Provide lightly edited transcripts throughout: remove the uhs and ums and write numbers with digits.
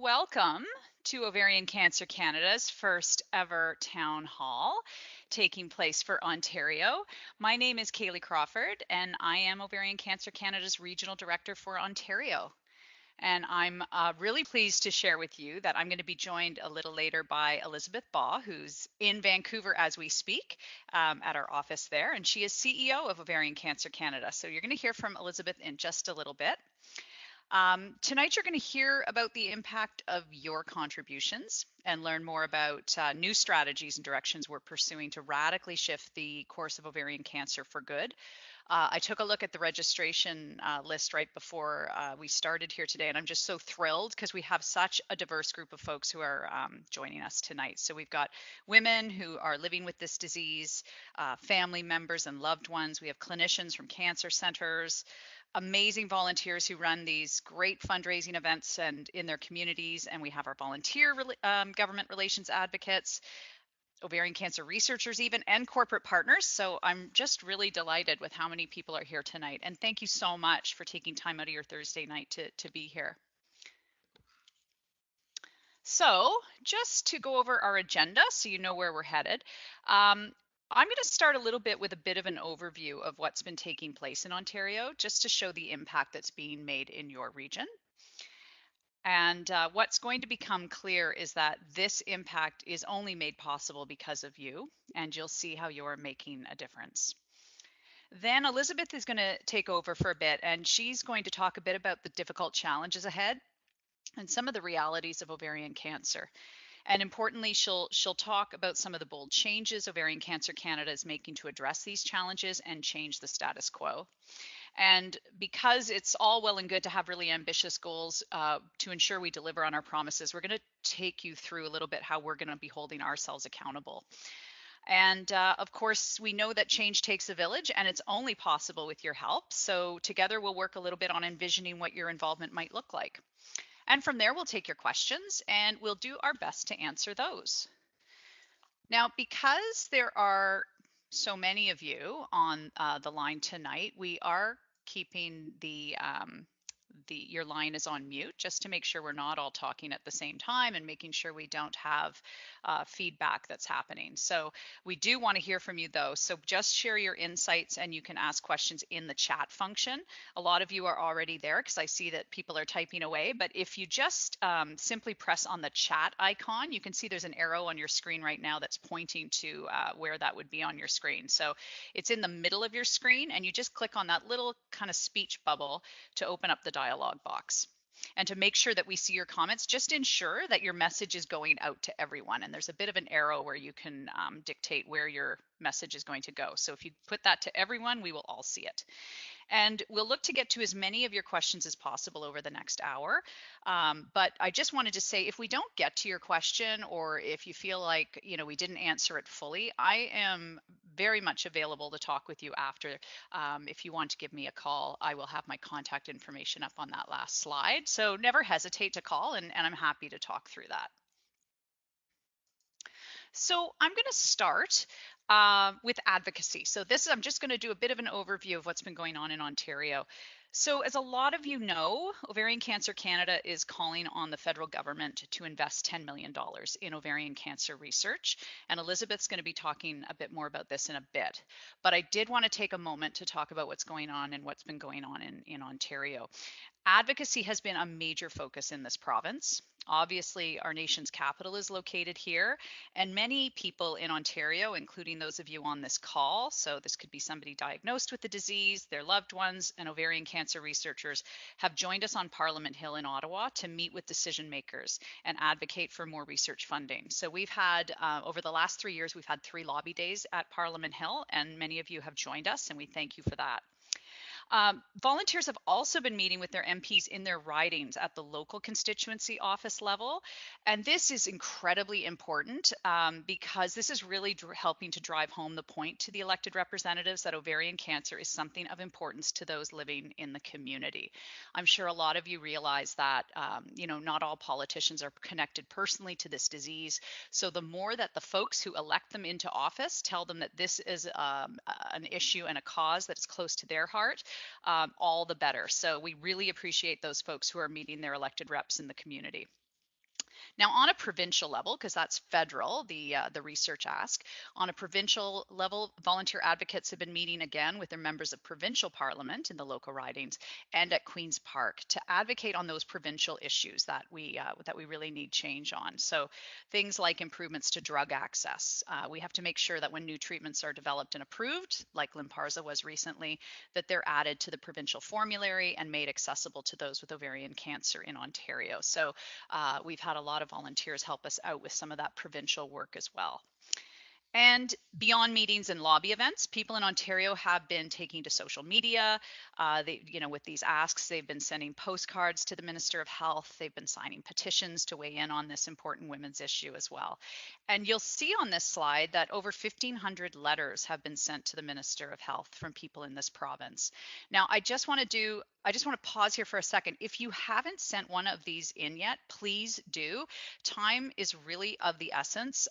Welcome to Ovarian Cancer Canada's first ever town hall taking place for Ontario. My name is Cailey Crawford and I am Ovarian Cancer Canada's Regional Director for Ontario. And I'm really pleased to share with you that I'm going to be joined a little later by Elisabeth Baugh, who's in Vancouver as we speak at our office there. And she is CEO of Ovarian Cancer Canada. So you're going to hear from Elisabeth in just a little bit. Tonight, you're going to hear about the impact of your contributions and learn more about new strategies and directions we're pursuing to radically shift the course of ovarian cancer for good. I took a look at the registration list right before we started here today, and I'm just so thrilled because we have such a diverse group of folks who are joining us tonight. So we've got women who are living with this disease, family members and loved ones. We have clinicians from cancer centers, amazing volunteers who run these great fundraising events and in their communities, and we have our volunteer government relations advocates, ovarian cancer researchers even, and corporate partners. So I'm just really delighted with how many people are here tonight, and thank you so much for taking time out of your Thursday night to be here. So just to go over our agenda so you know where we're headed, I'm going to start a little bit with a bit of an overview of what's been taking place in Ontario, just to show the impact that's being made in your region. And what's going to become clear is that this impact is only made possible because of you, and you'll see how you're making a difference. Then Elisabeth is going to take over for a bit, and she's going to talk a bit about the difficult challenges ahead and some of the realities of ovarian cancer. And importantly, she'll talk about some of the bold changes Ovarian Cancer Canada is making to address these challenges and change the status quo. And because it's all well and good to have really ambitious goals to ensure we deliver on our promises, we're going to take you through a little bit how we're going to be holding ourselves accountable. And of course, we know that change takes a village, and it's only possible with your help. So together we'll work a little bit on envisioning what your involvement might look like. And from there, we'll take your questions and we'll do our best to answer those. Now, because there are so many of you on the line tonight, we are keeping your line is on mute just to make sure we're not all talking at the same time and making sure we don't have feedback that's happening. So we do want to hear from you though. So just share your insights and you can ask questions in the chat function. A lot of you are already there because I see that people are typing away, but if you just simply press on the chat icon, you can see there's an arrow on your screen right now that's pointing to where that would be on your screen. So it's in the middle of your screen and you just click on that little kind of speech bubble to open up the dialog box. And to make sure that we see your comments, just ensure that your message is going out to everyone. And there's a bit of an arrow where you can dictate where your message is going to go. So if you put that to everyone, we will all see it. And we'll look to get to as many of your questions as possible over the next hour. But I just wanted to say, if we don't get to your question, or if you feel like we didn't answer it fully, I am very much available to talk with you after. If you want to give me a call, I will have my contact information up on that last slide. So never hesitate to call, and I'm happy to talk through that. So I'm going to start with advocacy. So I'm just going to do a bit of an overview of what's been going on in Ontario. So as a lot of you know, Ovarian Cancer Canada is calling on the federal government to invest $10 million in ovarian cancer research. And Elisabeth's going to be talking a bit more about this in a bit. But I did want to take a moment to talk about what's going on and what's been going on in Ontario. Advocacy has been a major focus in this province. Obviously, our nation's capital is located here, and many people in Ontario, including those of you on this call, so this could be somebody diagnosed with the disease, their loved ones, and ovarian cancer researchers, have joined us on Parliament Hill in Ottawa to meet with decision makers and advocate for more research funding. So we've had, over the last 3 years, we've had 3 lobby days at Parliament Hill, and many of you have joined us, and we thank you for that. Volunteers have also been meeting with their MPs in their ridings at the local constituency office level. And this is incredibly important because this is really helping to drive home the point to the elected representatives that ovarian cancer is something of importance to those living in the community. I'm sure a lot of you realize that, not all politicians are connected personally to this disease. So the more that the folks who elect them into office tell them that this is an issue and a cause that's close to their heart, all the better. So we really appreciate those folks who are meeting their elected reps in the community. Now, on a provincial level, because that's federal, the research ask, on a provincial level, volunteer advocates have been meeting again with their members of provincial parliament in the local ridings and at Queen's Park to advocate on those provincial issues that we really need change on. So things like improvements to drug access. We have to make sure that when new treatments are developed and approved, like Lynparza was recently, that they're added to the provincial formulary and made accessible to those with ovarian cancer in Ontario. So we've had a lot of volunteers help us out with some of that provincial work as well. And beyond meetings and lobby events, people in Ontario have been taking to social media. With these asks, they've been sending postcards to the Minister of Health. They've been signing petitions to weigh in on this important women's issue as well. And you'll see on this slide that over 1,500 letters have been sent to the Minister of Health from people in this province. Now, I just want to pause here for a second. If you haven't sent one of these in yet, please do. Time is really of the essence.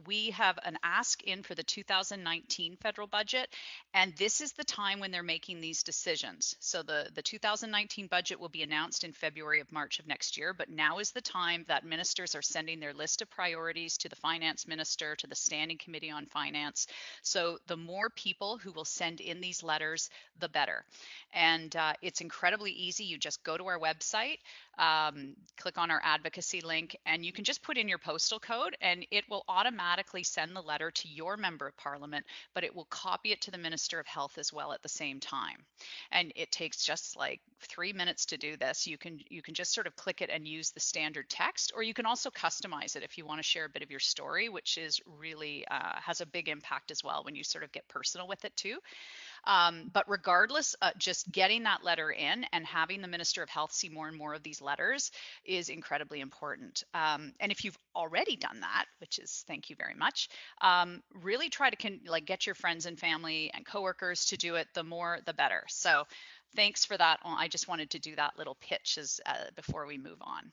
We have an ask in for the 2019 federal budget, and this is the time when they're making these decisions. So the 2019 budget will be announced in February of March of next year, but now is the time that ministers are sending their list of priorities to the finance minister, to the Standing Committee on Finance. So the more people who will send in these letters, the better. And it's incredibly easy. You just go to our website, click on our advocacy link, and you can just put in your postal code and it will automatically send the letter to your member of parliament, but it will copy it to the Minister of Health as well at the same time. And it takes just like 3 minutes to do this. You can just sort of click it and use the standard text, or you can also customize it if you want to share a bit of your story, which is really has a big impact as well when you sort of get personal with it too. But regardless, just getting that letter in and having the Minister of Health see more and more of these letters is incredibly important. And if you've already done that, which is thank you very much, really try to get your friends and family and coworkers to do it. The more, the better. So thanks for that. I just wanted to do that little pitch before we move on.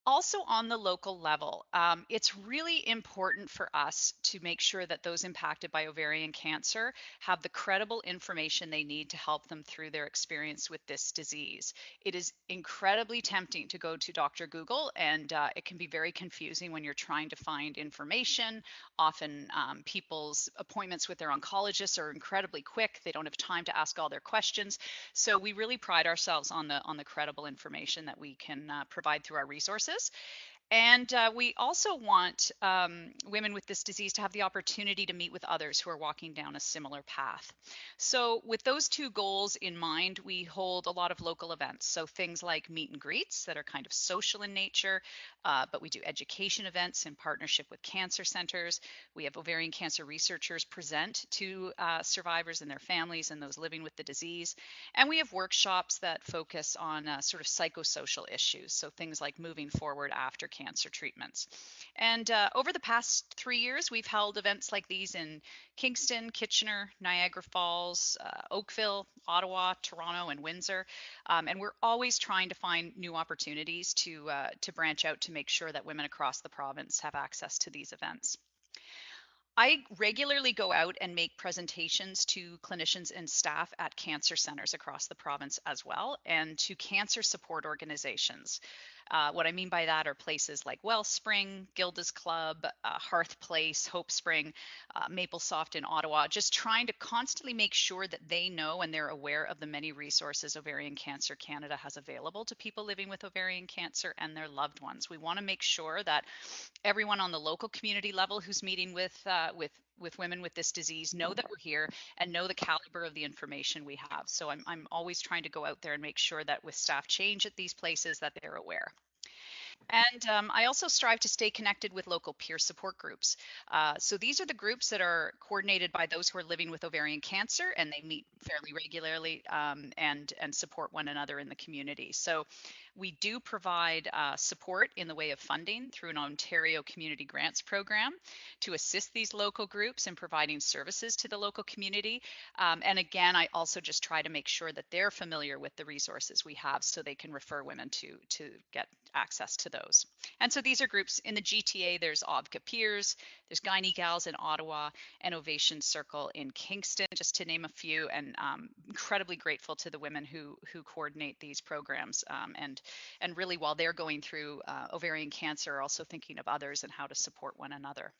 Also on the local level, it's really important for us to make sure that those impacted by ovarian cancer have the credible information they need to help them through their experience with this disease. It is incredibly tempting to go to Dr. Google, and it can be very confusing when you're trying to find information. Often people's appointments with their oncologists are incredibly quick. They don't have time to ask all their questions. So we really pride ourselves on the credible information that we can provide through our resources. And we also want women with this disease to have the opportunity to meet with others who are walking down a similar path. So with those two goals in mind, we hold a lot of local events. So things like meet and greets that are kind of social in nature, but we do education events in partnership with cancer centers. We have ovarian cancer researchers present to survivors and their families and those living with the disease. And we have workshops that focus on sort of psychosocial issues. So things like moving forward after cancer treatments. And over the past 3 years, we've held events like these in Kingston, Kitchener, Niagara Falls, Oakville, Ottawa, Toronto, and Windsor. And we're always trying to find new opportunities to branch out to make sure that women across the province have access to these events. I regularly go out and make presentations to clinicians and staff at cancer centers across the province as well, and to cancer support organizations. What I mean by that are places like Wellspring, Gilda's Club, Hearth Place, Hope Spring, MapleSoft in Ottawa, just trying to constantly make sure that they know and they're aware of the many resources Ovarian Cancer Canada has available to people living with ovarian cancer and their loved ones. We want to make sure that everyone on the local community level who's meeting with women with this disease know that we're here and know the caliber of the information we have. So I'm always trying to go out there and make sure that with staff change at these places that they're aware. And I also strive to stay connected with local peer support groups. So these are the groups that are coordinated by those who are living with ovarian cancer, and they meet fairly regularly and support one another in the community. So we do provide support in the way of funding through an Ontario Community Grants Program to assist these local groups in providing services to the local community. And again, I also just try to make sure that they're familiar with the resources we have so they can refer women to get access to to those. And so these are groups in the GTA. There's OVCA Peers, there's Gynae Gals in Ottawa, and Ovation Circle in Kingston, just to name a few. And incredibly grateful to the women who coordinate these programs, and really while they're going through ovarian cancer, are also thinking of others and how to support one another.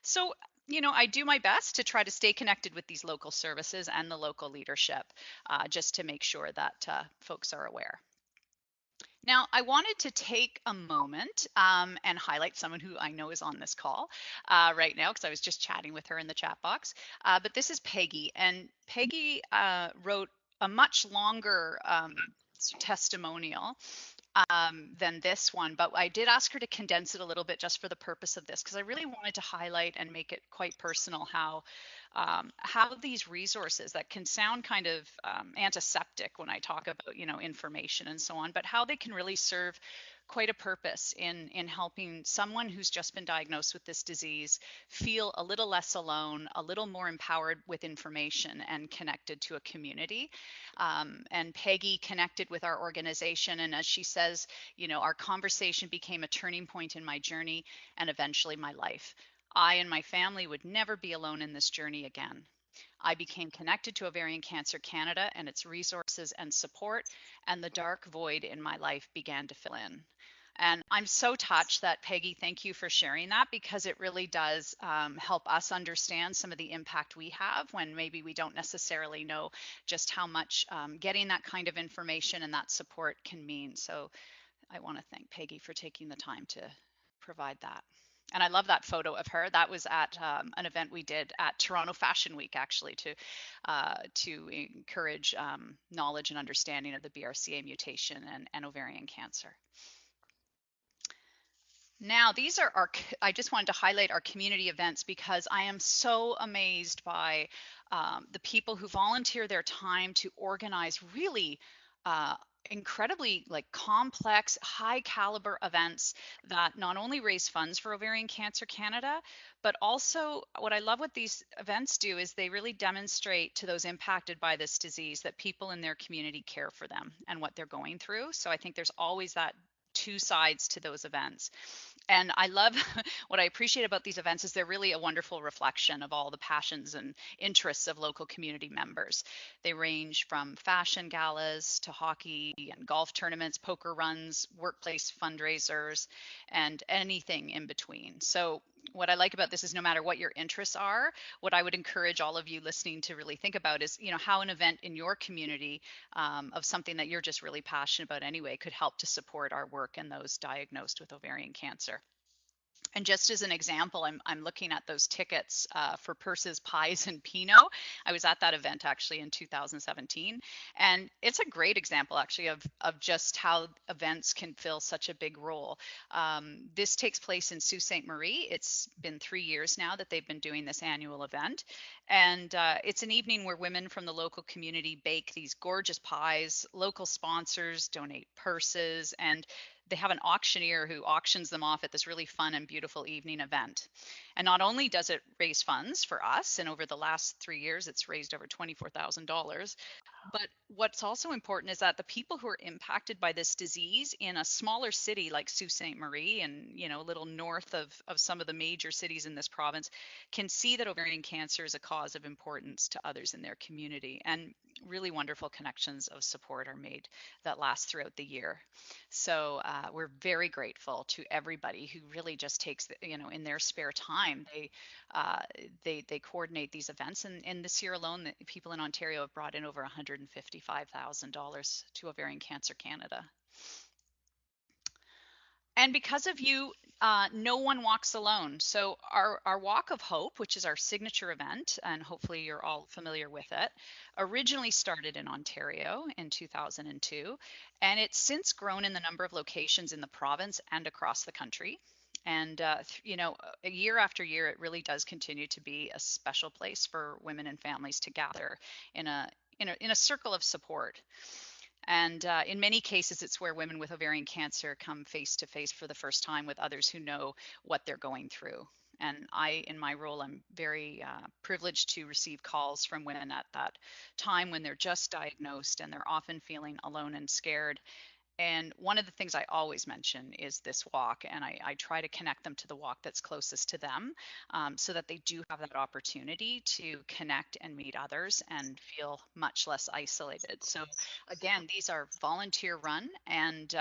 So, I do my best to try to stay connected with these local services and the local leadership, just to make sure that folks are aware. Now, I wanted to take a moment and highlight someone who I know is on this call right now, because I was just chatting with her in the chat box. But this is Peggy, and Peggy wrote a much longer testimonial than this one, but I did ask her to condense it a little bit just for the purpose of this, because I really wanted to highlight and make it quite personal how these resources that can sound kind of antiseptic when I talk about information and so on, but how they can really serve quite a purpose in helping someone who's just been diagnosed with this disease feel a little less alone, a little more empowered with information and connected to a community. And Peggy connected with our organization, and as she says, our conversation became a turning point in my journey and eventually my life. I and my family would never be alone in this journey again. I became connected to Ovarian Cancer Canada and its resources and support, and the dark void in my life began to fill in. And I'm so touched that, Peggy, thank you for sharing that, because it really does help us understand some of the impact we have when maybe we don't necessarily know just how much getting that kind of information and that support can mean. So I want to thank Peggy for taking the time to provide that. And I love that photo of her. That was at an event we did at Toronto Fashion Week, actually, to encourage knowledge and understanding of the BRCA mutation and ovarian cancer. Now, these are I just wanted to highlight our community events, because I am so amazed by the people who volunteer their time to organize really incredibly complex, high caliber events that not only raise funds for Ovarian Cancer Canada, but also what I love what these events do is they really demonstrate to those impacted by this disease that people in their community care for them and what they're going through. So I think there's always that two sides to those events. And I love what I appreciate about these events is they're really a wonderful reflection of all the passions and interests of local community members. They range from fashion galas to hockey and golf tournaments, poker runs, workplace fundraisers, and anything in between. So what I like about this is no matter what your interests are, what I would encourage all of you listening to really think about is, how an event in your community of something that you're just really passionate about anyway could help to support our work and those diagnosed with ovarian cancer. And just as an example, I'm looking at those tickets for Purses, Pies, and Pinot. I was at that event actually in 2017, and it's a great example actually of just how events can fill such a big role. This takes place in Sault Ste. Marie. It's been 3 years now that they've been doing this annual event, and it's an evening where women from the local community bake these gorgeous pies. Local sponsors donate purses, and they have an auctioneer who auctions them off at this really fun and beautiful evening event. And not only does it raise funds for us, and over the last 3 years, it's raised over $24,000. But what's also important is that the people who are impacted by this disease in a smaller city like Sault Ste. Marie and, a little north of some of the major cities in this province can see that ovarian cancer is a cause of importance to others in their community. And really wonderful connections of support are made that last throughout the year. So we're very grateful to everybody who really just takes, in their spare time, they coordinate these events. And this year alone, the people in Ontario have brought in over $155,000 to Ovarian Cancer Canada. And because of you, no one walks alone. So our Walk of Hope, which is our signature event, and hopefully you're all familiar with it, originally started in Ontario in 2002, and it's since grown in the number of locations in the province and across the country. And year after year, it really does continue to be a special place for women and families to gather in a circle of support. And in many cases, it's where women with ovarian cancer come face to face for the first time with others who know what they're going through. And in my role, I'm very privileged to receive calls from women at that time when they're just diagnosed and they're often feeling alone and scared. And one of the things I always mention is this walk, and I try to connect them to the walk that's closest to them, so that they do have that opportunity to connect and meet others and feel much less isolated. So again, these are volunteer run, and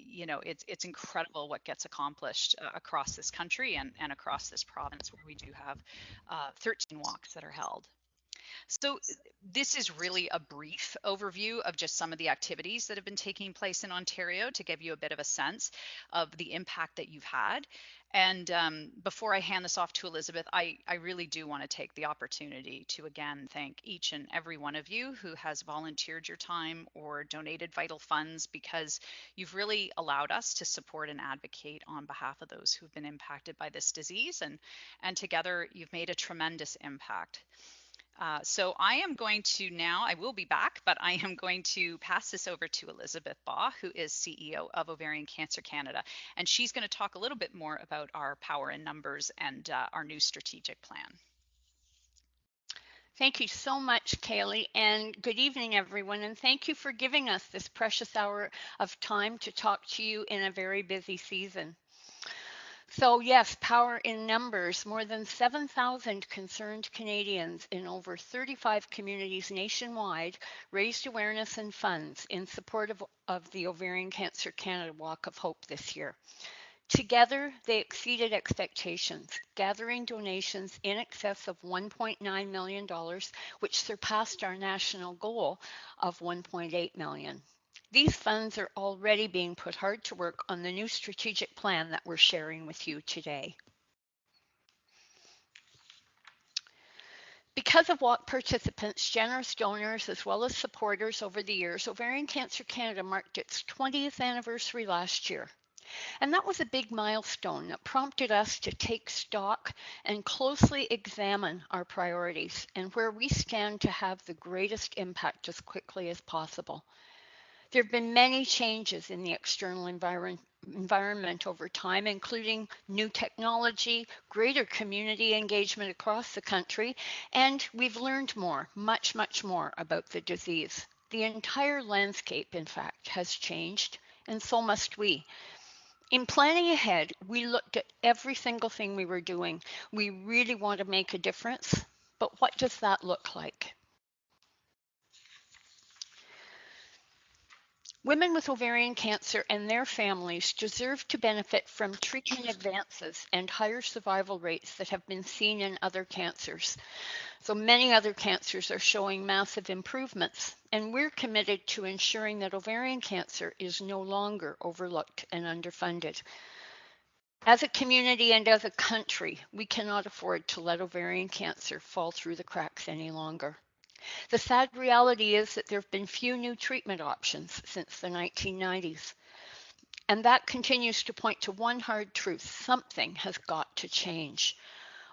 it's incredible what gets accomplished across this country and across this province, where we do have 13 walks that are held. So, this is really a brief overview of just some of the activities that have been taking place in Ontario to give you a bit of a sense of the impact that you've had. And before I hand this off to Elisabeth, I really do want to take the opportunity to again thank each and every one of you who has volunteered your time or donated vital funds, because you've really allowed us to support and advocate on behalf of those who've been impacted by this disease. And together, you've made a tremendous impact. So I will be back, but I am going to pass this over to Elisabeth Baugh, who is CEO of Ovarian Cancer Canada. And she's going to talk a little bit more about our power in numbers and our new strategic plan. Thank you so much, Cailey, and good evening, everyone. And thank you for giving us this precious hour of time to talk to you in a very busy season. So yes, power in numbers. More than 7,000 concerned Canadians in over 35 communities nationwide raised awareness and funds in support of the Ovarian Cancer Canada Walk of Hope this year. Together, they exceeded expectations, gathering donations in excess of $1.9 million, which surpassed our national goal of $1.8 million. These funds are already being put hard to work on the new strategic plan that we're sharing with you today. Because of walk participants, generous donors, as well as supporters over the years, Ovarian Cancer Canada marked its 20th anniversary last year. And that was a big milestone that prompted us to take stock and closely examine our priorities and where we stand to have the greatest impact as quickly as possible. There have been many changes in the external environment over time, including new technology, greater community engagement across the country, and we've learned more, much more about the disease. The entire landscape, in fact, has changed, and so must we. In planning ahead, we looked at every single thing we were doing. We really want to make a difference, but what does that look like? Women with ovarian cancer and their families deserve to benefit from treatment advances and higher survival rates that have been seen in other cancers. So many other cancers are showing massive improvements, and we're committed to ensuring that ovarian cancer is no longer overlooked and underfunded. As a community and as a country, we cannot afford to let ovarian cancer fall through the cracks any longer. The sad reality is that there have been few new treatment options since the 1990s. And that continues to point to one hard truth: something has got to change.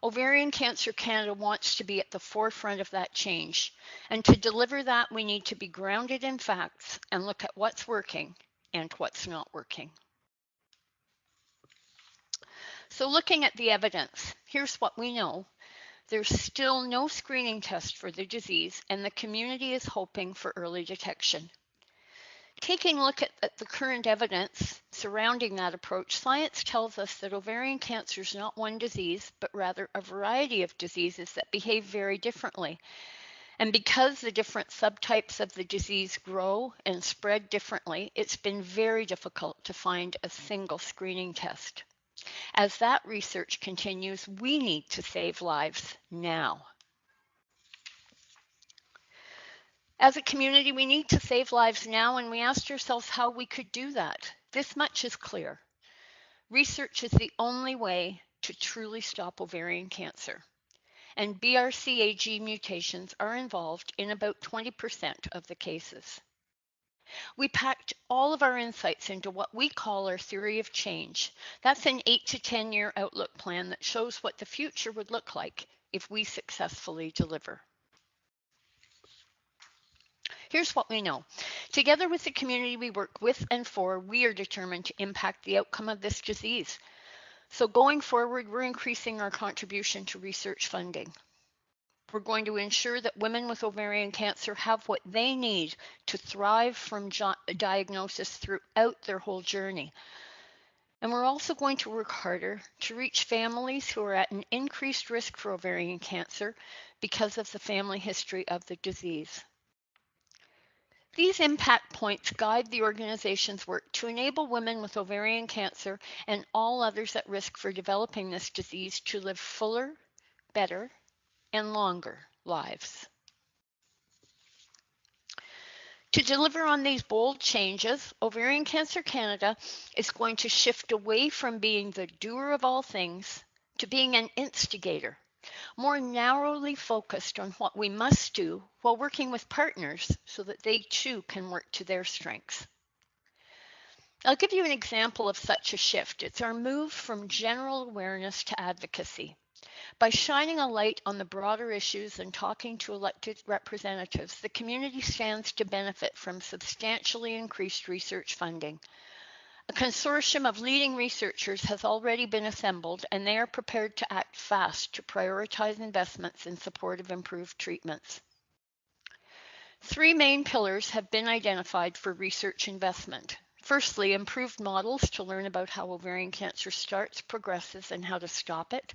Ovarian Cancer Canada wants to be at the forefront of that change. And to deliver that, we need to be grounded in facts and look at what's working and what's not working. So looking at the evidence, here's what we know. There's still no screening test for the disease, and the community is hoping for early detection. Taking a look at the current evidence surrounding that approach, science tells us that ovarian cancer is not one disease, but rather a variety of diseases that behave very differently. And because the different subtypes of the disease grow and spread differently, it's been very difficult to find a single screening test. As that research continues, we need to save lives now. As a community, we need to save lives now, and we asked ourselves how we could do that. This much is clear. Research is the only way to truly stop ovarian cancer. And BRCA mutations are involved in about 20% of the cases. We packed all of our insights into what we call our theory of change. That's an 8 to 10 year outlook plan that shows what the future would look like if we successfully deliver. Here's what we know. Together with the community we work with and for, we are determined to impact the outcome of this disease. So going forward, we're increasing our contribution to research funding. We're going to ensure that women with ovarian cancer have what they need to thrive from diagnosis throughout their whole journey. And we're also going to work harder to reach families who are at an increased risk for ovarian cancer because of the family history of the disease. These impact points guide the organization's work to enable women with ovarian cancer and all others at risk for developing this disease to live fuller, better, and longer lives. To deliver on these bold changes, Ovarian Cancer Canada is going to shift away from being the doer of all things to being an instigator, more narrowly focused on what we must do while working with partners so that they too can work to their strengths. I'll give you an example of such a shift. It's our move from general awareness to advocacy. By shining a light on the broader issues and talking to elected representatives, the community stands to benefit from substantially increased research funding. A consortium of leading researchers has already been assembled, and they are prepared to act fast to prioritize investments in support of improved treatments. Three main pillars have been identified for research investment. Firstly, improved models to learn about how ovarian cancer starts, progresses, and how to stop it.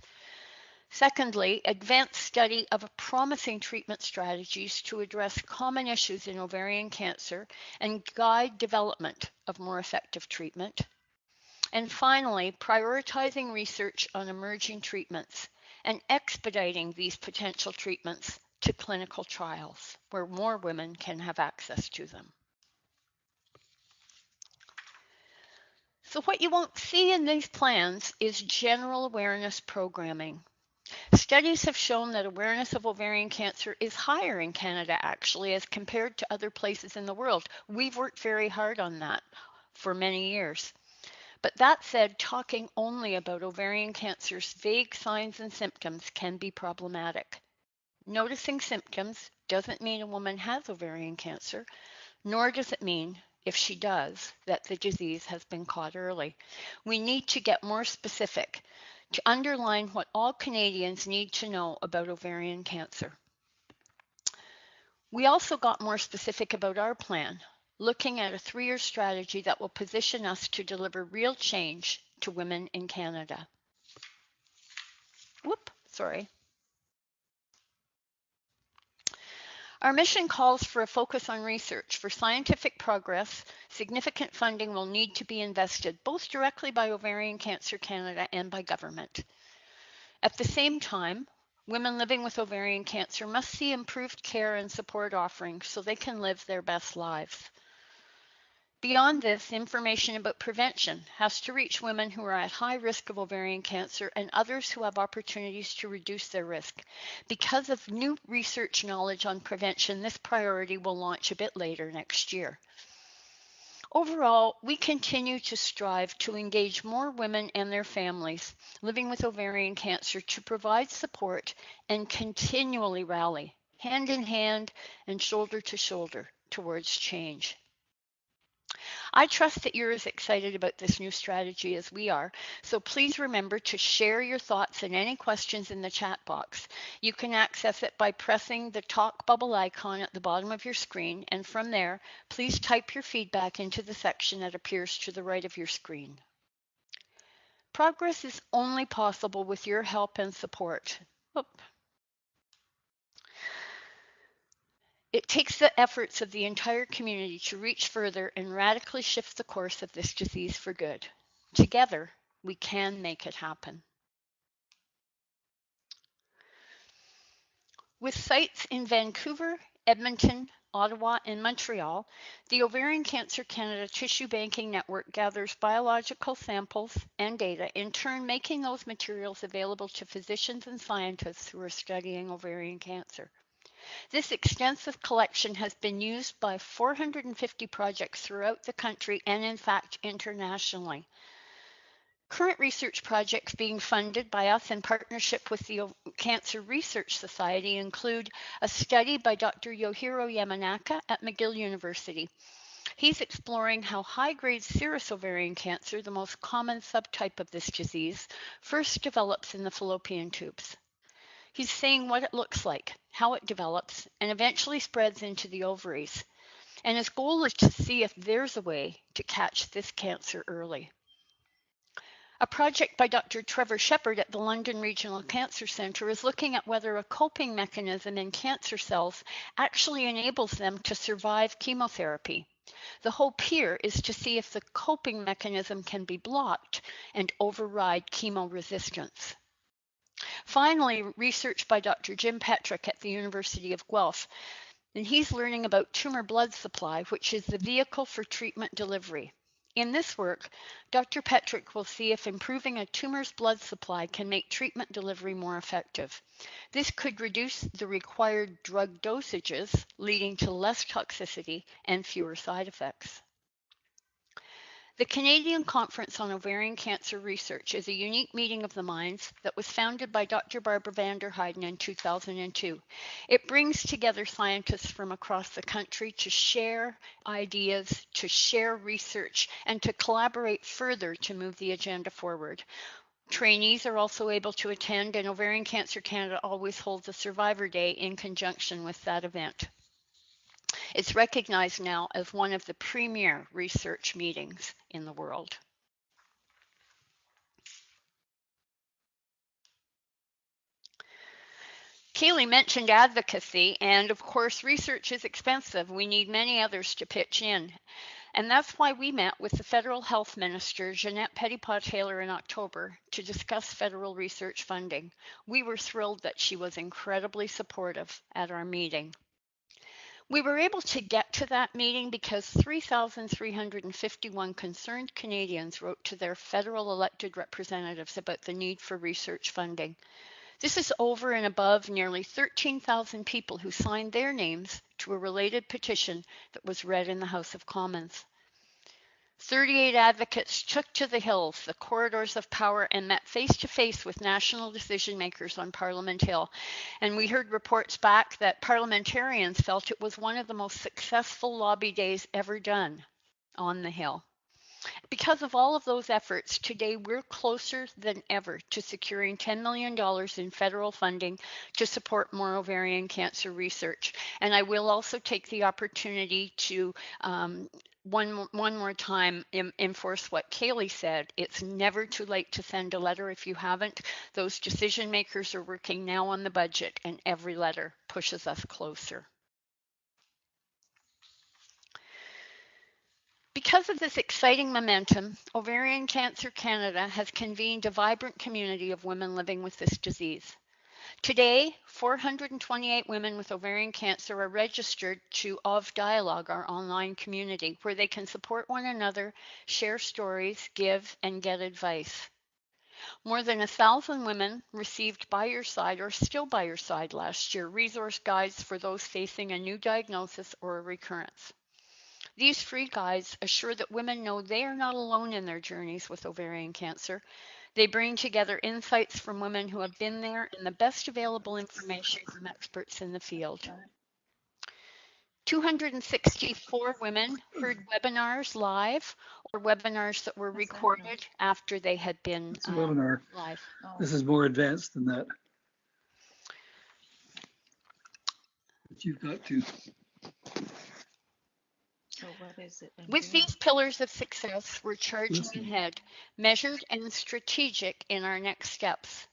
Secondly, advanced study of promising treatment strategies to address common issues in ovarian cancer and guide development of more effective treatment. And finally, prioritizing research on emerging treatments and expediting these potential treatments to clinical trials where more women can have access to them. So what you won't see in these plans is general awareness programming. Studies have shown that awareness of ovarian cancer is higher in Canada, actually, as compared to other places in the world. We've worked very hard on that for many years. But that said, talking only about ovarian cancer's vague signs and symptoms can be problematic. Noticing symptoms doesn't mean a woman has ovarian cancer, nor does it mean, if she does, that the disease has been caught early. We need to get more specific to underline what all Canadians need to know about ovarian cancer. We also got more specific about our plan, looking at a 3-year strategy that will position us to deliver real change to women in Canada. Our mission calls for a focus on research. For scientific progress, significant funding will need to be invested, both directly by Ovarian Cancer Canada and by government. At the same time, women living with ovarian cancer must see improved care and support offerings so they can live their best lives. Beyond this, information about prevention has to reach women who are at high risk of ovarian cancer and others who have opportunities to reduce their risk. Because of new research knowledge on prevention, this priority will launch a bit later next year. Overall, we continue to strive to engage more women and their families living with ovarian cancer to provide support and continually rally, hand in hand and shoulder to shoulder, towards change. I trust that you're as excited about this new strategy as we are, so please remember to share your thoughts and any questions in the chat box. You can access it by pressing the talk bubble icon at the bottom of your screen, and from there, please type your feedback into the section that appears to the right of your screen. Progress is only possible with your help and support. It takes the efforts of the entire community to reach further and radically shift the course of this disease for good. Together, we can make it happen. With sites in Vancouver, Edmonton, Ottawa, and Montreal, the Ovarian Cancer Canada Tissue Banking Network gathers biological samples and data, in turn making those materials available to physicians and scientists who are studying ovarian cancer. This extensive collection has been used by 450 projects throughout the country and, in fact, internationally. Current research projects being funded by us in partnership with the Cancer Research Society include a study by Dr. Yohiro Yamanaka at McGill University. He's exploring how high-grade serous ovarian cancer, the most common subtype of this disease, first develops in the fallopian tubes. He's saying what it looks like, how it develops, and eventually spreads into the ovaries. And his goal is to see if there's a way to catch this cancer early. A project by Dr. Trevor Shepherd at the London Regional Cancer Centre is looking at whether a coping mechanism in cancer cells actually enables them to survive chemotherapy. The hope here is to see if the coping mechanism can be blocked and override chemo resistance. Finally, research by Dr. Jim Petrick at the University of Guelph, and he's learning about tumor blood supply, which is the vehicle for treatment delivery. In this work, Dr. Petrick will see if improving a tumor's blood supply can make treatment delivery more effective. This could reduce the required drug dosages, leading to less toxicity and fewer side effects. The Canadian Conference on Ovarian Cancer Research is a unique meeting of the minds that was founded by Dr. Barbara van der Heijden in 2002. It brings together scientists from across the country to share ideas, to share research, and to collaborate further to move the agenda forward. Trainees are also able to attend, and Ovarian Cancer Canada always holds a Survivor Day in conjunction with that event. It's recognized now as one of the premier research meetings in the world. Cailey mentioned advocacy, and of course, research is expensive. We need many others to pitch in. And that's why we met with the Federal Health Minister, Jeanette Petitpas-Taylor, in October to discuss federal research funding. We were thrilled that she was incredibly supportive at our meeting. We were able to get to that meeting because 3,351 concerned Canadians wrote to their federal elected representatives about the need for research funding. This is over and above nearly 13,000 people who signed their names to a related petition that was read in the House of Commons. 38 advocates took to the hills, the corridors of power, and met face-to-face with national decision makers on Parliament Hill. And we heard reports back that parliamentarians felt it was one of the most successful lobby days ever done on the Hill. Because of all of those efforts, today we're closer than ever to securing $10 million in federal funding to support more ovarian cancer research. And I will also take the opportunity to one more time enforce what Cailey said. It's never too late to send a letter if you haven't. Those decision makers are working now on the budget, and every letter pushes us closer. Because of this exciting momentum, Ovarian Cancer Canada has convened a vibrant community of women living with this disease. Today, 428 women with ovarian cancer are registered to Of Dialogue, our online community, where they can support one another, share stories, give, and get advice. More than 1,000 women received By Your Side or Still By Your Side last year, resource guides for those facing a new diagnosis or a recurrence. These free guides assure that women know they are not alone in their journeys with ovarian cancer. They bring together insights from women who have been there and the best available information from experts in the field. 264 women heard webinars live or webinars that were recorded after they had been webinar. Live. This is more advanced than that. But you've got to. So what is it? With these pillars of success, we're charging ahead, measured and strategic in our next steps.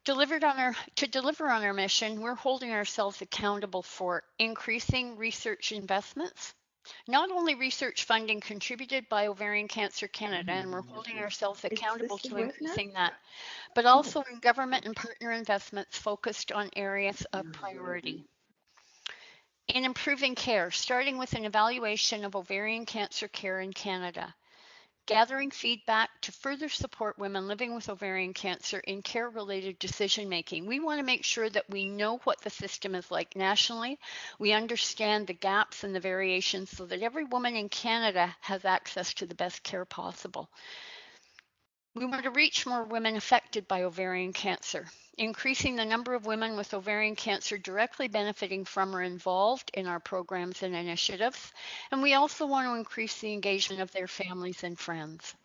To deliver on our mission, we're holding ourselves accountable for increasing research investments, not only research funding contributed by Ovarian Cancer Canada, and we're holding ourselves accountable to increasing that, but also in government and partner investments focused on areas of priority. In improving care, starting with an evaluation of ovarian cancer care in Canada, gathering feedback to further support women living with ovarian cancer in care-related decision-making. We want to make sure that we know what the system is like nationally. We understand the gaps and the variations so that every woman in Canada has access to the best care possible. We want to reach more women affected by ovarian cancer, increasing the number of women with ovarian cancer directly benefiting from or involved in our programs and initiatives. And we also want to increase the engagement of their families and friends.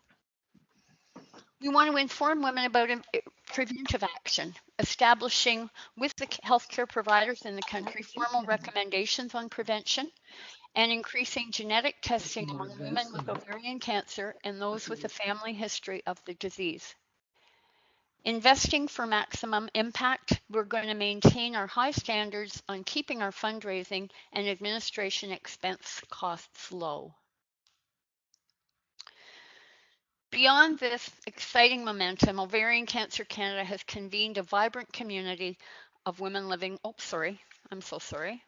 We want to inform women about preventive action, establishing with the healthcare providers in the country formal recommendations on prevention, and increasing genetic That's testing more among women advanced with than that. ovarian cancer and those with a Okay. family history of the disease. Investing for maximum impact, we're going to maintain our high standards on keeping our fundraising and administration expense costs low. Beyond this exciting momentum, Ovarian Cancer Canada has convened a vibrant community of women living, I'm so sorry.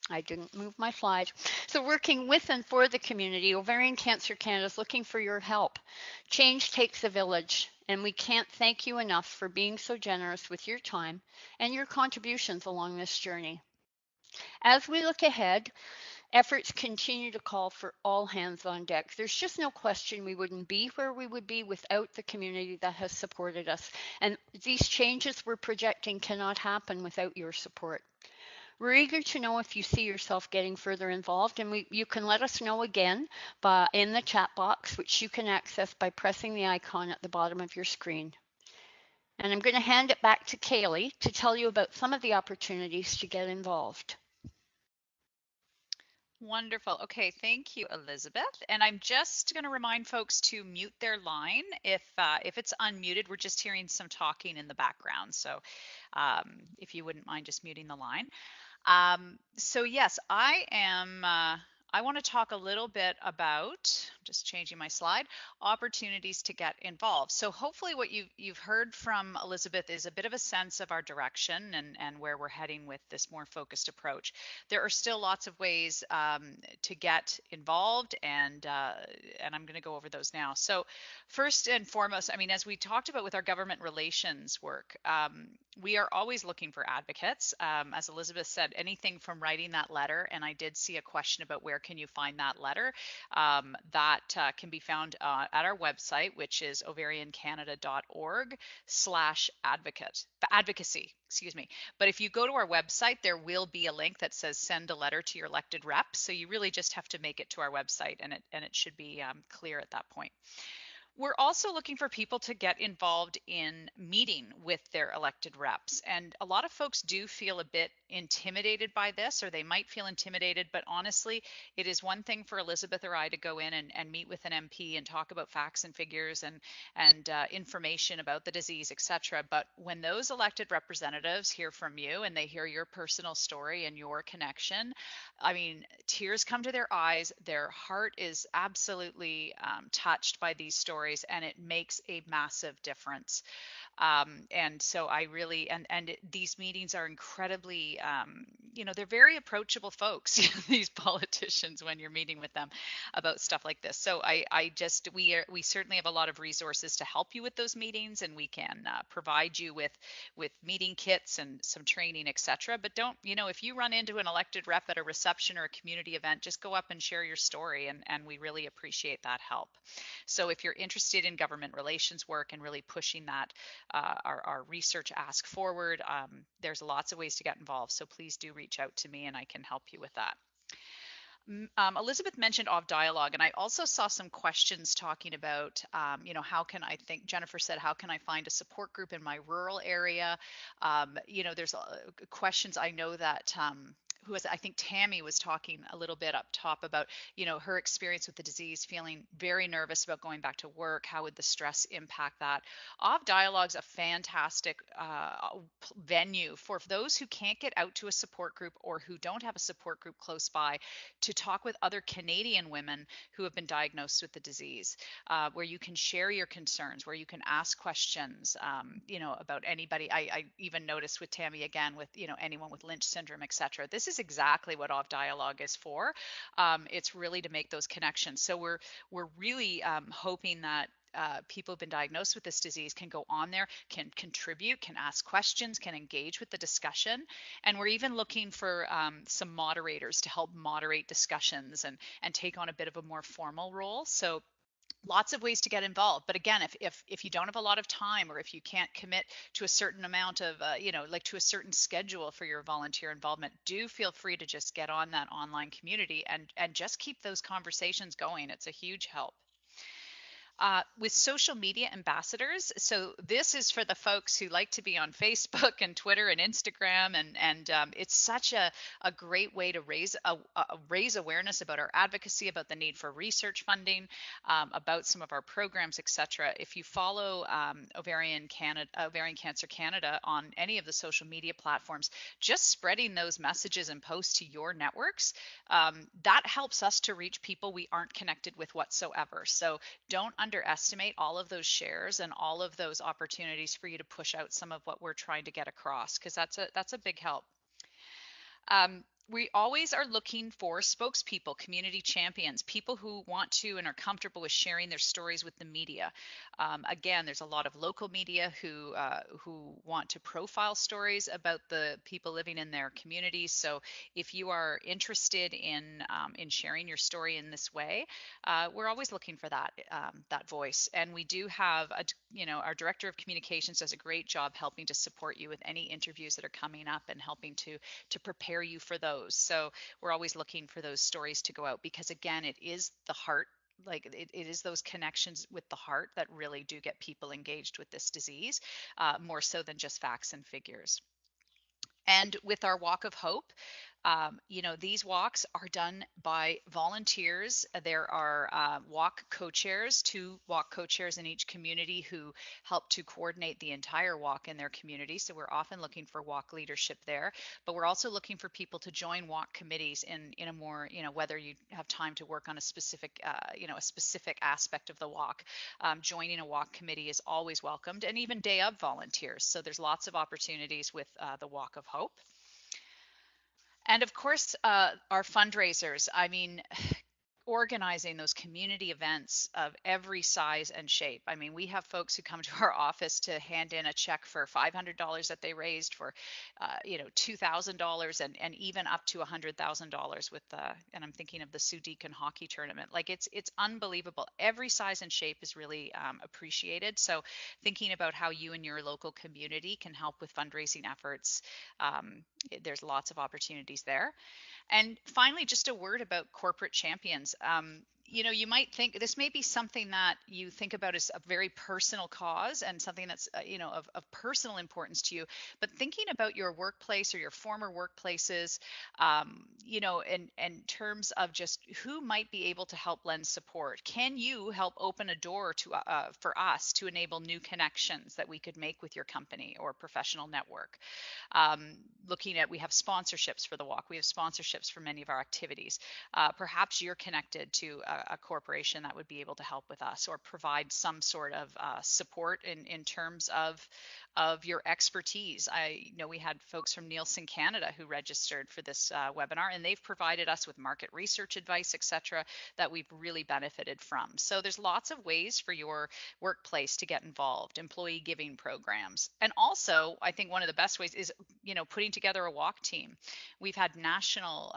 I didn't move my slide. So working with and for the community, Ovarian Cancer Canada is looking for your help. Change takes a village, and we can't thank you enough for being so generous with your time and your contributions along this journey. As we look ahead, efforts continue to call for all hands on deck. There's just no question we wouldn't be where we would be without the community that has supported us. And these changes we're projecting cannot happen without your support. We're eager to know if you see yourself getting further involved, and you can let us know again in the chat box, which you can access by pressing the icon at the bottom of your screen. And I'm going to hand it back to Cailey to tell you about some of the opportunities to get involved. Wonderful. Okay, thank you, Elizabeth. And I'm just going to remind folks to mute their line. If it's unmuted, we're just hearing some talking in the background. So if you wouldn't mind just muting the line. So yes, I want to talk a little bit about, just changing my slide, opportunities to get involved. So hopefully what you've heard from Elizabeth is a bit of a sense of our direction and where we're heading with this more focused approach. There are still lots of ways to get involved, and I'm going to go over those now. So first and foremost, I mean, as we talked about with our government relations work, we are always looking for advocates. As Elizabeth said, anything from writing that letter, and I did see a question about where can you find that letter. That can be found at our website, which is ovariancanada.org/advocacy, excuse me. But if you go to our website, there will be a link that says send a letter to your elected rep. So you really just have to make it to our website, and it should be clear at that point. We're also looking for people to get involved in meeting with their elected reps. And a lot of folks do feel a bit intimidated by this, or they might feel intimidated, but honestly, it is one thing for Elizabeth or I to go in and meet with an MP and talk about facts and figures and information about the disease, etc. But when those elected representatives hear from you and they hear your personal story and your connection, I mean, tears come to their eyes. Their heart is absolutely touched by these stories, and it makes a massive difference. And so I really, these meetings are incredibly, they're very approachable folks, these politicians, when you're meeting with them about stuff like this. So we certainly have a lot of resources to help you with those meetings, and we can provide you with meeting kits and some training, etc. But don't, if you run into an elected rep at a reception or a community event, just go up and share your story, and we really appreciate that help. So if you're interested in government relations work and really pushing that, our research ask forward, there's lots of ways to get involved. So please do reach out to me and I can help you with that. Elizabeth mentioned Ov Dialogue, and I also saw some questions talking about, how can I think, Jennifer said, how can I find a support group in my rural area? There's questions. I know that I think Tammy was talking a little bit up top about, her experience with the disease, feeling very nervous about going back to work. How would the stress impact that? Ov Dialogue's a fantastic venue for those who can't get out to a support group or who don't have a support group close by to talk with other Canadian women who have been diagnosed with the disease, where you can share your concerns, where you can ask questions, about anybody. I even noticed with Tammy again with, anyone with Lynch syndrome, etc. This is exactly what Ov Dialogue is for. It's really to make those connections. So we're really hoping that people who've been diagnosed with this disease can go on there, can contribute, can ask questions, can engage with the discussion. And we're even looking for some moderators to help moderate discussions and take on a bit of a more formal role. So lots of ways to get involved. But again, if you don't have a lot of time, or if you can't commit to a certain amount of, to a certain schedule for your volunteer involvement, do feel free to just get on that online community and just keep those conversations going. It's a huge help. With social media ambassadors. So this is for the folks who like to be on Facebook and Twitter and Instagram, and it's such a great way to raise awareness about our advocacy, about the need for research funding, about some of our programs, etc. If you follow Ovarian Cancer Canada on any of the social media platforms, just spreading those messages and posts to your networks, that helps us to reach people we aren't connected with whatsoever. So don't underestimate all of those shares and all of those opportunities for you to push out some of what we're trying to get across, because that's a big help. We always are looking for spokespeople, community champions, people who want to and are comfortable with sharing their stories with the media. Again, there's a lot of local media who want to profile stories about the people living in their communities. So if you are interested in sharing your story in this way, we're always looking for that voice. And we do have our director of communications does a great job helping to support you with any interviews that are coming up and helping to prepare you for those. So we're always looking for those stories to go out, because again, it is the heart, like it is those connections with the heart that really do get people engaged with this disease, more so than just facts and figures. And with our Walk of Hope, these walks are done by volunteers. There are walk co-chairs, 2 walk co-chairs in each community who help to coordinate the entire walk in their community. So we're often looking for walk leadership there, but we're also looking for people to join walk committees in a more, whether you have time to work on a specific, a specific aspect of the walk. Joining a walk committee is always welcomed, and even day of volunteers. So there's lots of opportunities with the Walk of Hope. And of course, our fundraisers. I mean, organizing those community events of every size and shape. I mean, we have folks who come to our office to hand in a check for $500 that they raised, for $2,000, and even up to $100,000 with and I'm thinking of the Sioux Deacon hockey tournament. Like it's unbelievable. Every size and shape is really appreciated. So thinking about how you and your local community can help with fundraising efforts, there's lots of opportunities there. And finally, just a word about corporate champions. You might think this may be something that you think about as a very personal cause and something that's, of personal importance to you. But thinking about your workplace or your former workplaces, in terms of just who might be able to help lend support. Can you help open a door to for us to enable new connections that we could make with your company or professional network? Looking at, we have sponsorships for the walk. We have sponsorships for many of our activities. Perhaps you're connected to a corporation that would be able to help with us or provide some sort of support in terms of your expertise. I know we had folks from Nielsen Canada who registered for this webinar, and they've provided us with market research advice, etc., that we've really benefited from. So there's lots of ways for your workplace to get involved, employee giving programs. And also, I think one of the best ways is, putting together a walk team. We've had national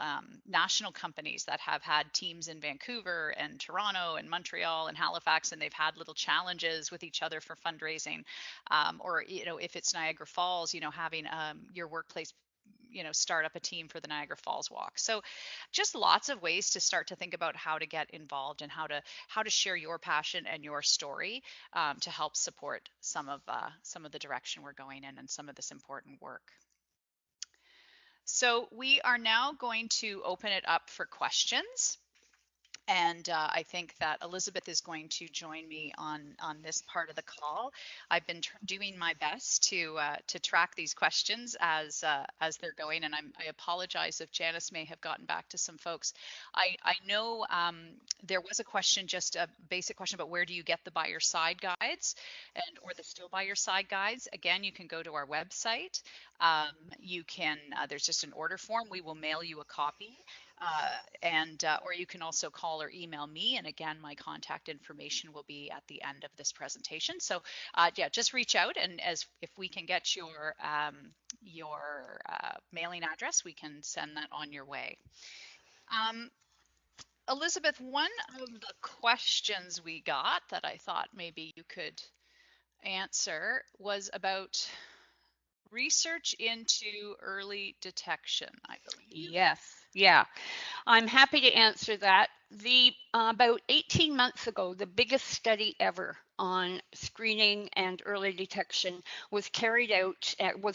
companies that have had teams in Vancouver and Toronto and Montreal and Halifax, and they've had little challenges with each other for fundraising. Or, if it's Niagara Falls, having your workplace start up a team for the Niagara Falls Walk. So just lots of ways to start to think about how to get involved and how to share your passion and your story to help support some of the direction we're going in and some of this important work. So we are now going to open it up for questions. And I think that Elisabeth is going to join me on this part of the call. I've been doing my best to track these questions as they're going, and I apologize if Janice may have gotten back to some folks. I know there was a question, just a basic question about where do you get the By Your Side guides or the Still By Your Side guides. Again, you can go to our website. You can there's just an order form. We will mail you a copy. Or you can also call or email me. And again, my contact information will be at the end of this presentation. So just reach out, and if we can get your mailing address, we can send that on your way. Elisabeth, one of the questions we got that I thought maybe you could answer was about research into early detection, I believe. Yes, yeah. I'm happy to answer that. About 18 months ago, the biggest study ever on screening and early detection was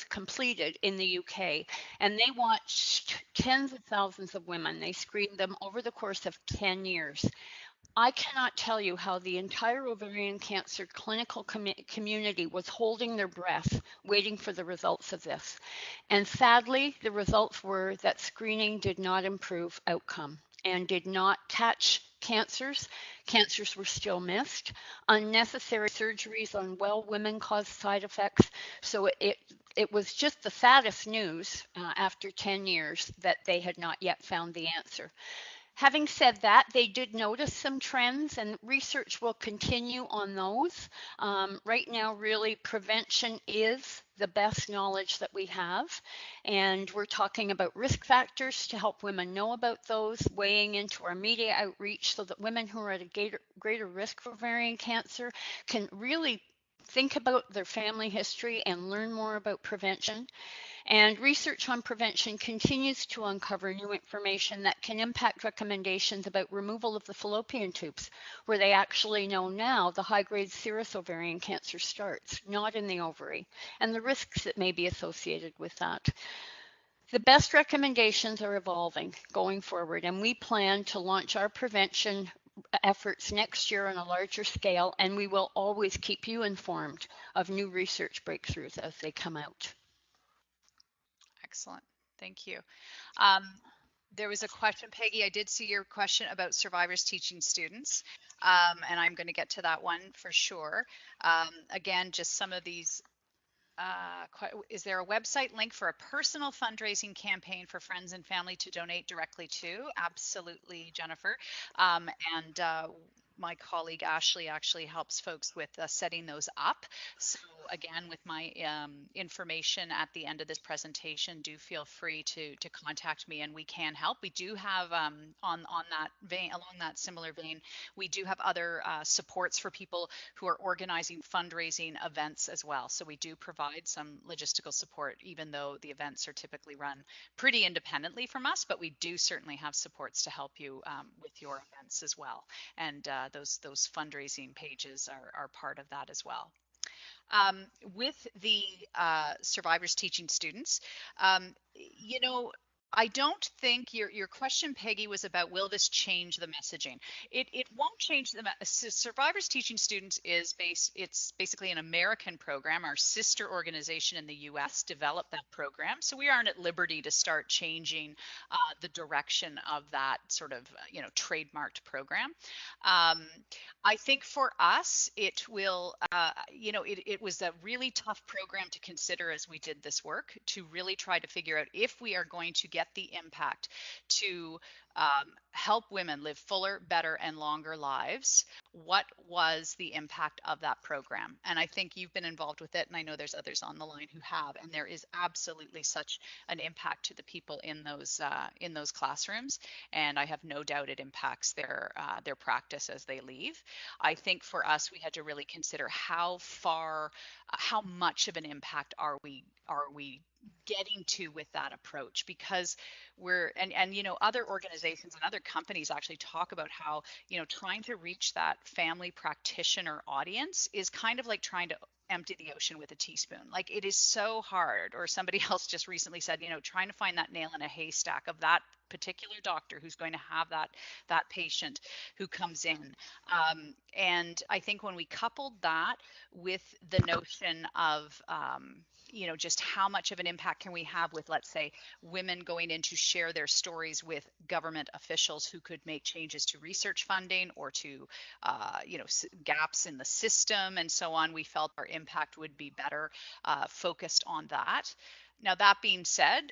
completed in the UK, and they watched tens of thousands of women. They screened them over the course of 10 years. I cannot tell you how the entire ovarian cancer clinical community was holding their breath, waiting for the results of this. And sadly, the results were that screening did not improve outcome and did not catch cancers. Cancers were still missed. Unnecessary surgeries on well women caused side effects. So it was just the saddest news after 10 years that they had not yet found the answer. Having said that, they did notice some trends, and research will continue on those. Right now, really, prevention is the best knowledge that we have. And we're talking about risk factors to help women know about those, weighing into our media outreach so that women who are at a greater risk for ovarian cancer can really think about their family history and learn more about prevention. And research on prevention continues to uncover new information that can impact recommendations about removal of the fallopian tubes, where they actually know now the high-grade serous ovarian cancer starts, not in the ovary, and the risks that may be associated with that. The best recommendations are evolving going forward, and we plan to launch our prevention efforts next year on a larger scale, and we will always keep you informed of new research breakthroughs as they come out. Excellent. Thank you. Um, there was a question, Peggy. I did see your question about survivors teaching students, and I'm going to get to that one for sure. Again, just some of these. Is there a website link for a personal fundraising campaign for friends and family to donate directly to? Absolutely, Jennifer. And my colleague Ashley actually helps folks with setting those up. So again, with my information at the end of this presentation, do feel free to contact me, and we can help. We do have on that vein, along that similar vein, we do have other supports for people who are organizing fundraising events as well. So we do provide some logistical support, even though the events are typically run pretty independently from us, but we do certainly have supports to help you with your events as well. And those fundraising pages are part of that as well. With the survivors teaching students, you know, I don't think your question, Peggy, was about will this change the messaging? It won't change the survivors teaching students it's basically an American program. Our sister organization in the U.S. developed that program, so we aren't at liberty to start changing the direction of that sort of trademarked program. I think for us, it will, it was a really tough program to consider as we did this work to really try to figure out if we are going to get the impact to help women live fuller, better, and longer lives. What was the impact of that program? And I think you've been involved with it, and I know there's others on the line who have, and there is absolutely such an impact to the people in those classrooms. And I have no doubt it impacts their practice as they leave. I think for us, we had to really consider how much of an impact are we getting to with that approach, because other organizations and other companies actually talk about how trying to reach that family practitioner audience is kind of like trying to empty the ocean with a teaspoon. Like, it is so hard. Or somebody else just recently said, trying to find that nail in a haystack of that particular doctor who's going to have that patient who comes in. And I think when we coupled that with the notion of just how much of an impact can we have with, let's say, women going in to share their stories with government officials who could make changes to research funding or to gaps in the system and so on, we felt our impact would be better focused on that. Now, that being said,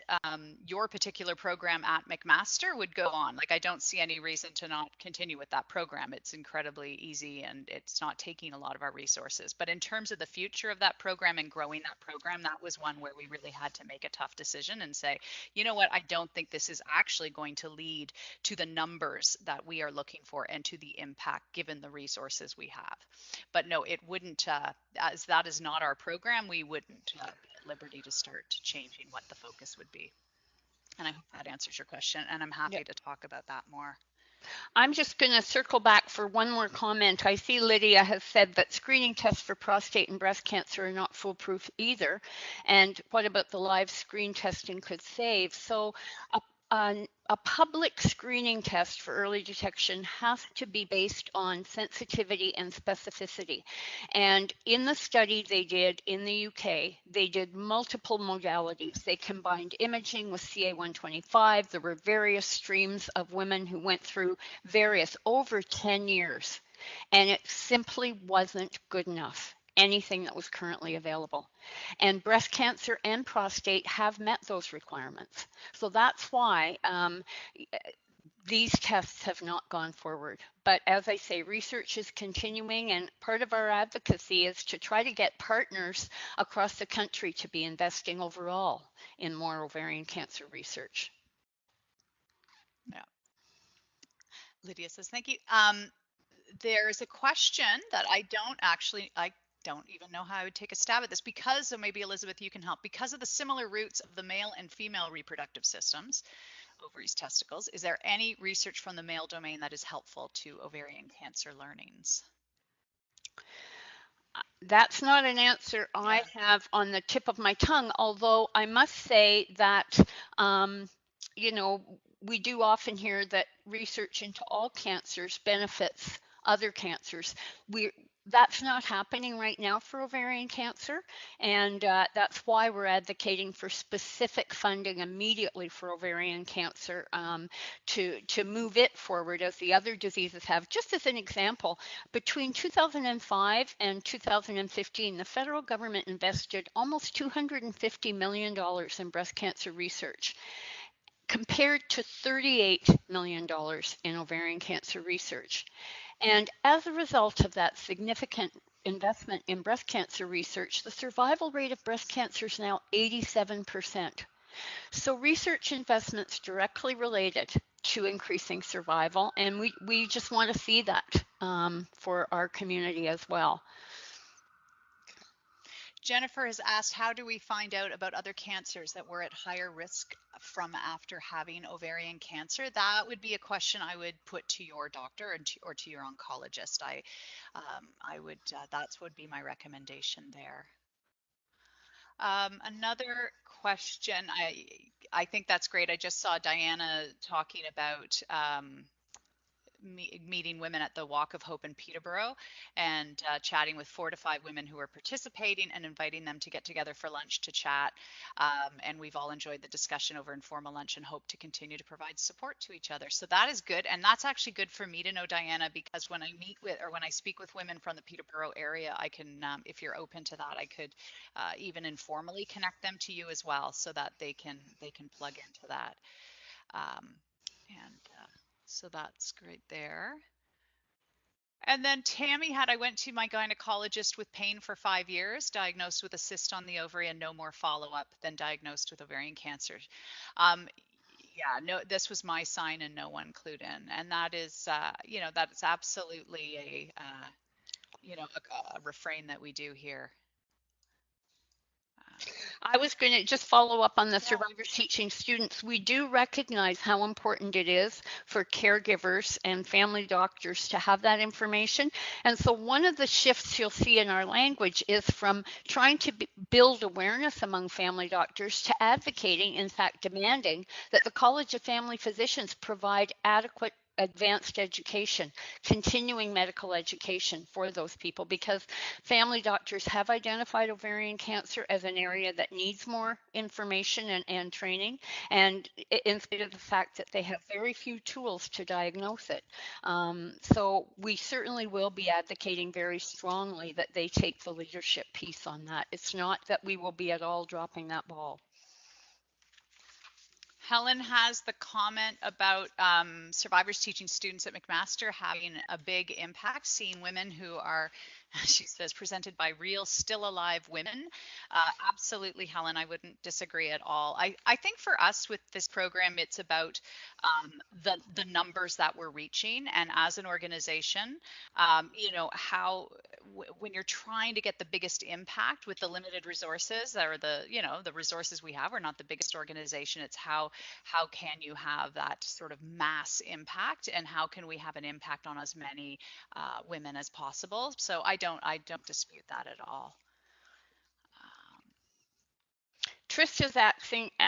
your particular program at McMaster would go on. Like, I don't see any reason to not continue with that program. It's incredibly easy, and it's not taking a lot of our resources. But in terms of the future of that program and growing that program, that was one where we really had to make a tough decision and say, you know what, I don't think this is actually going to lead to the numbers that we are looking for and to the impact given the resources we have. But no, it wouldn't, as that is not our program, we wouldn't be at liberty to start changing what the focus would be. And I hope that answers your question, and I'm happy to talk about that more. I'm just going to circle back for one more comment. I see Lydia has said that screening tests for prostate and breast cancer are not foolproof either. And what about the live screen testing could save? So a public screening test for early detection has to be based on sensitivity and specificity. And in the study they did in the UK, they did multiple modalities. They combined imaging with CA-125. There were various streams of women who went through various over 10 years, and it simply wasn't good enough, anything that was currently available. And breast cancer and prostate have met those requirements. So that's why these tests have not gone forward. But as I say, research is continuing, and part of our advocacy is to try to get partners across the country to be investing overall in more ovarian cancer research. Yeah. Lydia says, thank you. There's a question that I don't even know how I would take a stab at this because, so maybe Elisabeth, you can help. Because of the similar roots of the male and female reproductive systems, ovaries, testicles, is there any research from the male domain that is helpful to ovarian cancer learnings? That's not an answer I have on the tip of my tongue, although I must say that, you know, we do often hear that research into all cancers benefits other cancers. That's not happening right now for ovarian cancer, and that's why we're advocating for specific funding immediately for ovarian cancer to move it forward as the other diseases have. Just as an example, between 2005 and 2015, the federal government invested almost $250 million in breast cancer research, compared to $38 million in ovarian cancer research. And as a result of that significant investment in breast cancer research, the survival rate of breast cancer is now 87%. So research investments directly related to increasing survival, and we just want to see that for our community as well. Jennifer has asked, how do we find out about other cancers that we're at higher risk from after having ovarian cancer? That would be a question I would put to your doctor and or to your oncologist. I would, that would be my recommendation there. Another question, I think that's great. I just saw Diana talking about meeting women at the Walk of Hope in Peterborough and chatting with 4 to 5 women who are participating and inviting them to get together for lunch to chat. And we've all enjoyed the discussion over informal lunch and hope to continue to provide support to each other. So that is good. And that's actually good for me to know, Diana, because when I meet with, or when I speak with women from the Peterborough area, I can, if you're open to that, I could even informally connect them to you as well so that they can plug into that. So that's great there. And then Tammy had, I went to my gynecologist with pain for 5 years, diagnosed with a cyst on the ovary and no more follow-up, then diagnosed with ovarian cancer. Yeah, no, this was my sign and no one clued in. And that is, you know, that's absolutely you know, a refrain that we do here. I was going to just follow up on the survivors teaching students. We do recognize how important it is for caregivers and family doctors to have that information. And so one of the shifts you'll see in our language is from trying to build awareness among family doctors to advocating, in fact, demanding that the College of Family Physicians provide adequate advanced education, continuing medical education for those people, because family doctors have identified ovarian cancer as an area that needs more information and training, and in spite of the fact that they have very few tools to diagnose it. So we certainly will be advocating very strongly that they take the leadership piece on that. It's not that we will be at all dropping that ball. Helen has the comment about survivors teaching students at McMaster having a big impact, seeing women who are, she says, presented by real, still alive women. Absolutely, Helen, I wouldn't disagree at all. I think for us with this program, it's about the numbers that we're reaching. And as an organization, you know, how when you're trying to get the biggest impact with the limited resources, or the resources we have, we're not the biggest organization. It's how can you have that sort of mass impact, and how can we have an impact on as many women as possible. So I don't dispute that at all. Trista's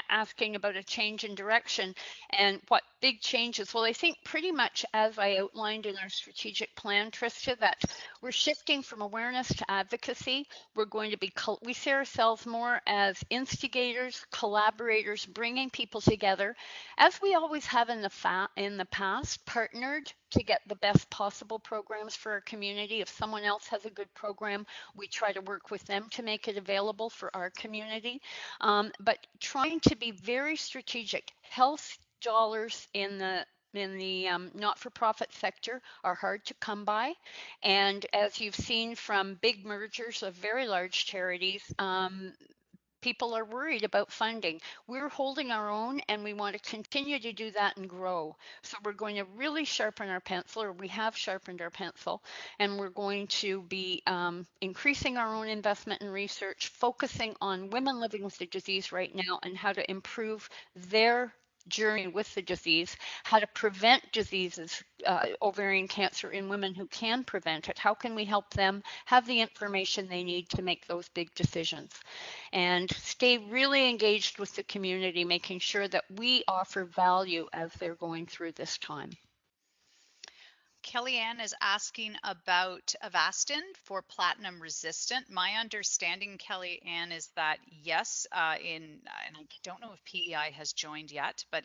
asking about a change in direction and what big changes. Well, I think pretty much as I outlined in our strategic plan, Trista, that we're shifting from awareness to advocacy. We're going to be, we see ourselves more as instigators, collaborators, bringing people together, as we always have in the past, partnered to get the best possible programs for our community. If someone else has a good program, we try to work with them to make it available for our community. But trying to be very strategic. Health dollars in the not-for-profit sector are hard to come by, and as you've seen from big mergers of very large charities, people are worried about funding. We're holding our own, and we want to continue to do that and grow. So we're going to really sharpen our pencil, or we have sharpened our pencil, and we're going to be increasing our own investment in research, focusing on women living with the disease right now and how to improve their journey with the disease, how to prevent diseases, ovarian cancer in women who can prevent it. How can we help them have the information they need to make those big decisions? And stay really engaged with the community, making sure that we offer value as they're going through this time. Kellyanne is asking about Avastin for platinum resistant. My understanding, Kellyanne, is that yes, and I don't know if PEI has joined yet, but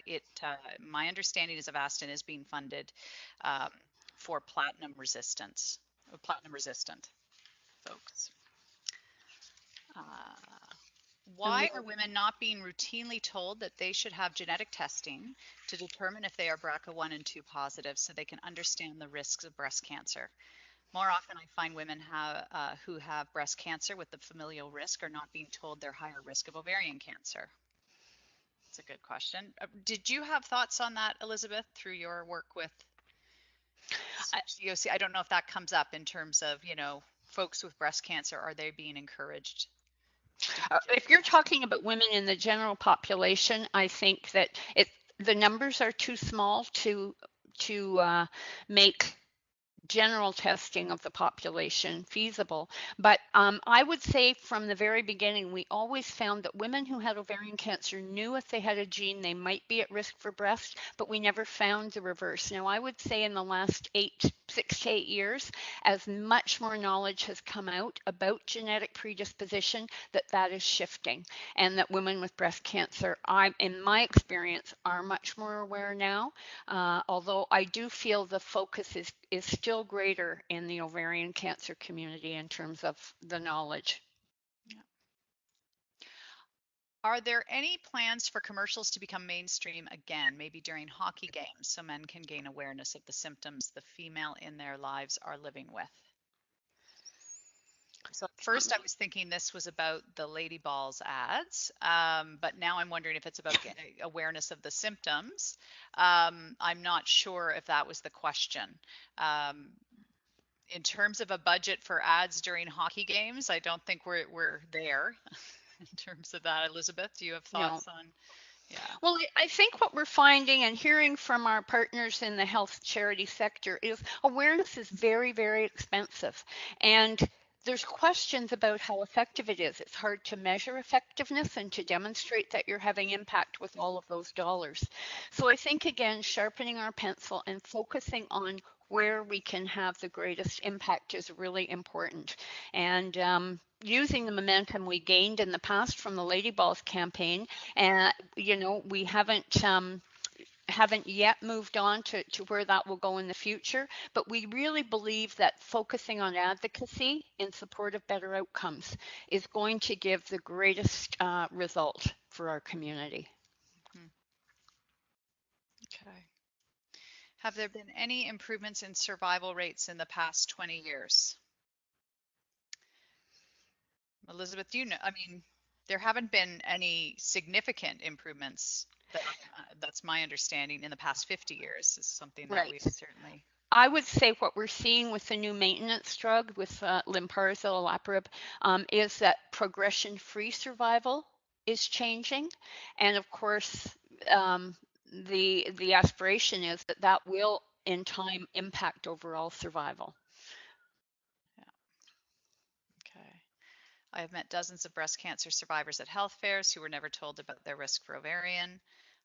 my understanding is Avastin is being funded for platinum resistant folks. Why are women not being routinely told that they should have genetic testing to determine if they are BRCA1 and 2 positive, so they can understand the risks of breast cancer? More often, I find women who have breast cancer with the familial risk are not being told they're higher risk of ovarian cancer. That's a good question. Did you have thoughts on that, Elisabeth, through your work with COC? I don't know if that comes up in terms of, folks with breast cancer, are they being encouraged? If you're talking about women in the general population, I think that the numbers are too small to make general testing of the population feasible. But I would say from the very beginning, we always found that women who had ovarian cancer knew if they had a gene, they might be at risk for breast, but we never found the reverse. Now, I would say in the last 6 to 8 years, as much more knowledge has come out about genetic predisposition, that is shifting, and that women with breast cancer, in my experience, are much more aware now, although I do feel the focus is still greater in the ovarian cancer community in terms of the knowledge. Yeah. Are there any plans for commercials to become mainstream again, maybe during hockey games, so men can gain awareness of the symptoms the female in their lives are living with? So at first I was thinking this was about the Lady Balls ads, but now I'm wondering if it's about awareness of the symptoms. I'm not sure if that was the question. In terms of a budget for ads during hockey games, I don't think we're there in terms of that. Elisabeth, do you have thoughts on? Yeah. Well, I think what we're finding and hearing from our partners in the health charity sector is awareness is very, very expensive. And there's questions about how effective it is. It's hard to measure effectiveness and to demonstrate that you're having impact with all of those dollars. So I think, again, sharpening our pencil and focusing on where we can have the greatest impact is really important. And using the momentum we gained in the past from the Lady Balls campaign, and we haven't yet moved on to where that will go in the future, but we really believe that focusing on advocacy in support of better outcomes is going to give the greatest result for our community. Okay. Have there been any improvements in survival rates in the past 20 years? Elisabeth, there haven't been any significant improvements. That's my understanding in the past 50 years is something that Right. we've certainly. I would say what we're seeing with the new maintenance drug with Lynparza, olaparib, is that progression-free survival is changing, and of course, um, the aspiration is that that will, in time, impact overall survival. Yeah. Okay. I have met dozens of breast cancer survivors at health fairs who were never told about their risk for ovarian.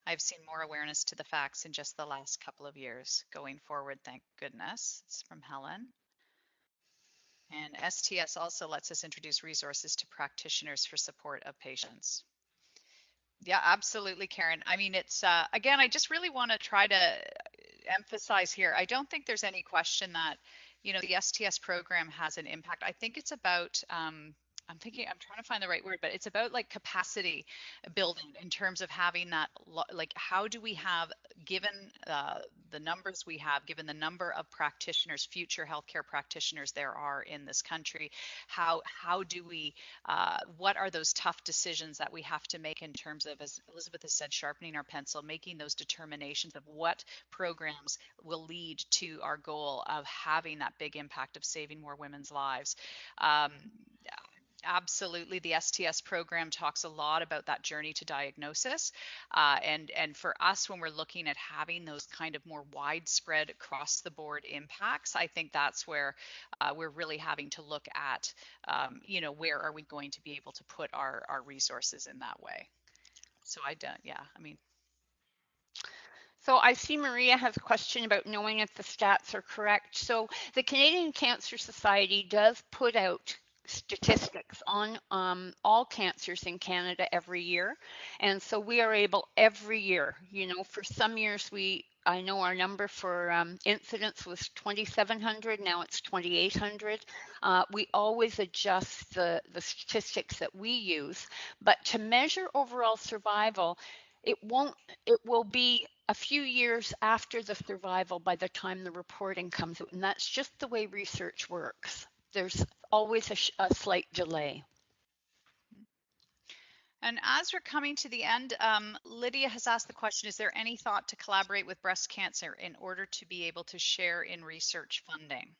I've seen more awareness to the facts in just the last couple of years. Going forward, thank goodness. It's from Helen. And STS also lets us introduce resources to practitioners for support of patients. Yeah, absolutely, Karen. I mean, it's again, I just really want to try to emphasize here. I don't think there's any question that, the STS program has an impact. I think it's about I'm trying to find the right word, but it's about like capacity building in terms of having that, like, how do we have, given the numbers we have, given the number of practitioners, future healthcare practitioners there are in this country, how do we, what are those tough decisions that we have to make in terms of, as Elizabeth has said, sharpening our pencil, making those determinations of what programs will lead to our goal of having that big impact of saving more women's lives. Um, Absolutely, the STS program talks a lot about that journey to diagnosis, and for us, when we're looking at having those kind of more widespread across the board impacts, I think that's where we're really having to look at, where are we going to be able to put our resources in that way. So I don't, yeah, I mean. So I see Maria has a question about knowing if the stats are correct. So the Canadian Cancer Society does put out statistics on all cancers in Canada every year. And so we are able every year, for some years I know our number for incidents was 2,700, now it's 2,800. We always adjust the statistics that we use, but to measure overall survival, it will be a few years after the survival by the time the reporting comes out. And that's just the way research works. There's always a slight delay. And as we're coming to the end, Lydia has asked the question, is there any thought to collaborate with breast cancer in order to be able to share in research funding?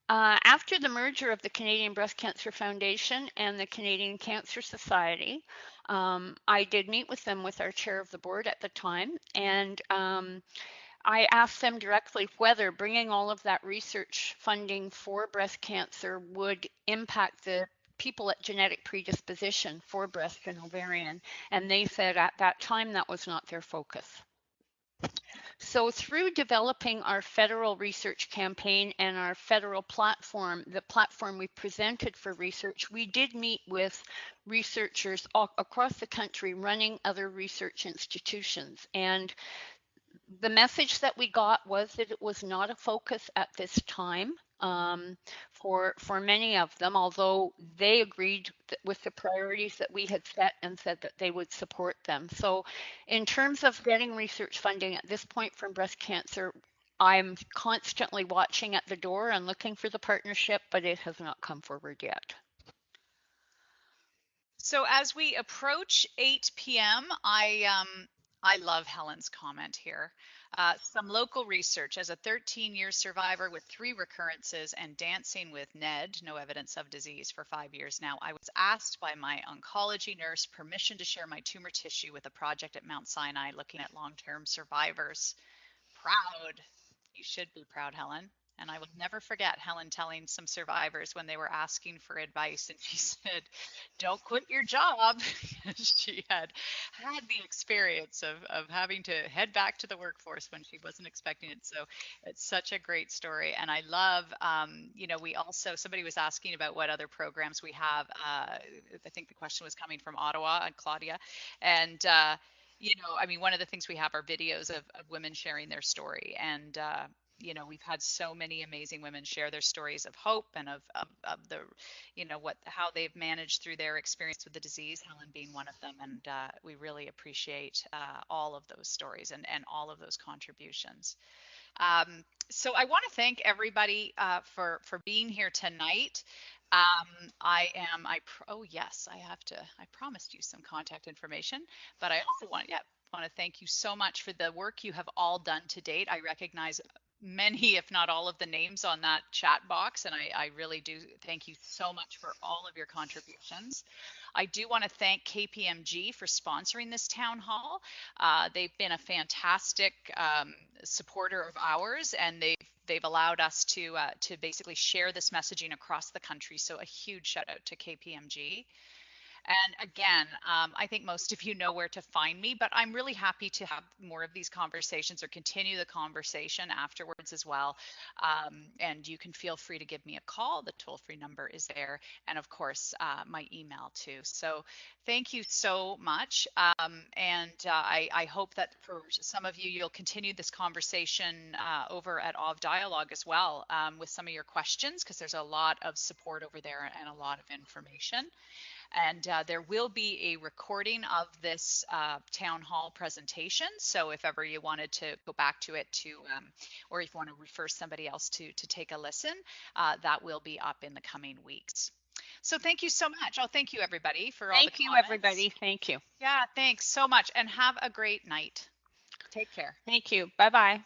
After the merger of the Canadian Breast Cancer Foundation and the Canadian Cancer Society, I did meet with them with our chair of the board at the time, and I asked them directly whether bringing all of that research funding for breast cancer would impact the people at genetic predisposition for breast and ovarian, and they said at that time that was not their focus. So through developing our federal research campaign and our federal platform, the platform we presented for research, we did meet with researchers all across the country running other research institutions. And the message that we got was that it was not a focus at this time for many of them, although they agreed with the priorities that we had set and said that they would support them. So in terms of getting research funding at this point from breast cancer, I'm constantly watching at the door and looking for the partnership, but it has not come forward yet. So as we approach 8 p.m., I love Helen's comment here. Some local research. As a 13-year survivor with 3 recurrences and dancing with Ned, no evidence of disease, for 5 years now, I was asked by my oncology nurse permission to share my tumor tissue with a project at Mount Sinai looking at long-term survivors. Proud. You should be proud, Helen. And I will never forget Helen telling some survivors when they were asking for advice, and she said, "Don't quit your job." She had the experience of having to head back to the workforce when she wasn't expecting it. So it's such a great story. And I love, we also, somebody was asking about what other programs we have. I think the question was coming from Ottawa and Claudia. And, I mean, one of the things we have are videos of women sharing their story. And, we've had so many amazing women share their stories of hope and of the, how they've managed through their experience with the disease, Helen being one of them. And we really appreciate all of those stories and all of those contributions. So I want to thank everybody for being here tonight. Oh yes, I promised you some contact information, but I also want to thank you so much for the work you have all done to date. I recognize many, if not all, of the names on that chat box, and I really do thank you so much for all of your contributions. I do want to thank KPMG for sponsoring this town hall. They've been a fantastic supporter of ours, and they've allowed us to basically share this messaging across the country. So a huge shout out to KPMG. And again, I think most of you know where to find me, but I'm really happy to have more of these conversations or continue the conversation afterwards as well. And you can feel free to give me a call. The toll-free number is there. And of course, my email too. So thank you so much. I hope that for some of you, you'll continue this conversation over at OV Dialogue as well with some of your questions, because there's a lot of support over there and a lot of information. And there will be a recording of this town hall presentation. So if ever you wanted to go back to it or if you want to refer somebody else to take a listen, that will be up in the coming weeks. So thank you so much. Oh, thank you everybody for all the comments. Thank you, everybody. Thank you. Yeah, thanks so much. And have a great night. Take care. Thank you. Bye-bye.